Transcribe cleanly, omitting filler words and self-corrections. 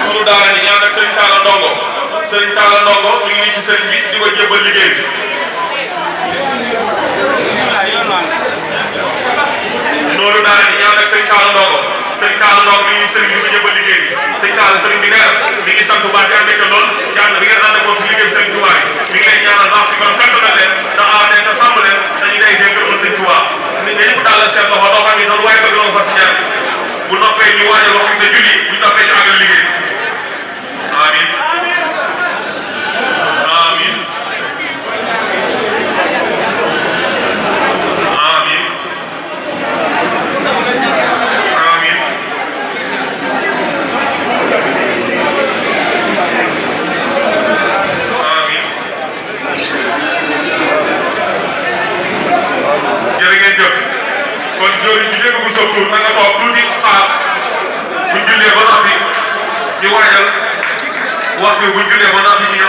Nooru daara ji ñaan ak sëriñ Talla Ndongo sëriñ Talla Ndongo mi ngi nii ci sëriñ bi di ko jébbal liggéey bi Nooru daara ji ñaan ak sëriñ Talla Ndongo mi ngi nii sëriñ bi di ko jébbal liggéey bi sëriñ Talla sëriñ bi nee mi ngi sant bu baax di am mbégte lool ci ànd bi ngeen ànd ak moom ci liggéey sëriñ Touba yi mi ngi lay ñaanal baax si borom kattan na leen da aar leen te sàmm leen dañuy day dégg gërëmal sëriñ Touba ni ñëpp daal seen loxo doo xam ni noonu waaye bëgg na ko fas ñaan bu noppee ñu waajal waxtu te julli bu ñu noppee ñu àggal liggéey amin amin amin amin amin jërë ngeen jëf kon jooju bi déggagul sa tur na nga toog tuuti xaar buñ jullee ba noppi di waajal waxtu buñ jullee ba noppi ñu